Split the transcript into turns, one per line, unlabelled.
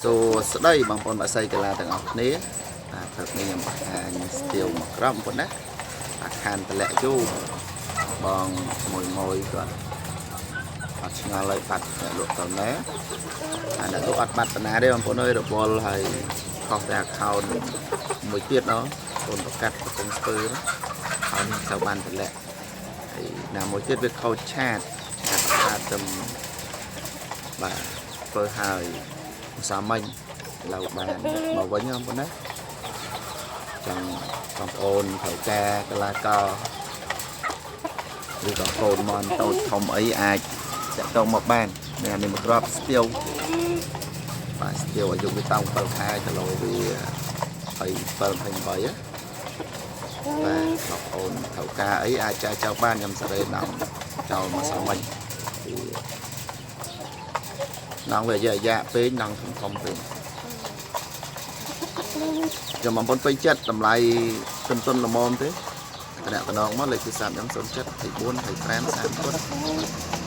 ស្ដីបងប្អូនបាក់សៃកីឡាទាំងអស់គ្នាព្រឹកនេះខ្ញុំបង្ហាញស្ទៀវមកក្រំបងប្អូនណាខានតម្លាក់យូរបងមួយគាត់អត់ឆ្ងល់ហើយបាត់លក់ទៅណាអ្នកលក់អត់បាត់តាណាទេបងប្អូនអើយរវល់ហើយខុសតែ account មួយទៀតណោះបងប្រកាសកំពុងស្ពើហើយនេះត្រូវបានតម្លាក់ហើយណាមួយទៀតវាខូចឆាតទៅបាទធ្វើហើយសាមិញឡូវបានមកវិញបងប្អូនណាចឹងបងប្អូនត្រូវការកលាករឬក៏កូនមន់តូចធំអីអាចចាក់តងមកបាននេះនេះមកគ្រាប់ស្ទៀវបាទស្ទៀវអាយុវាតាំង7ខែគីឡូវា27 28បាទបងប្អូនត្រូវការអីអាចចែកចោលបានខ្ញុំសេរីនាំចោលមកសាមិញនងវារយៈពេកនងធំពេកចាំបងប្អូនពេញចិត្តតម្លៃទន្ទុនល្មមទេតំណងមកលេខទូរស័ព្ទខ្ញុំ07 24 25 30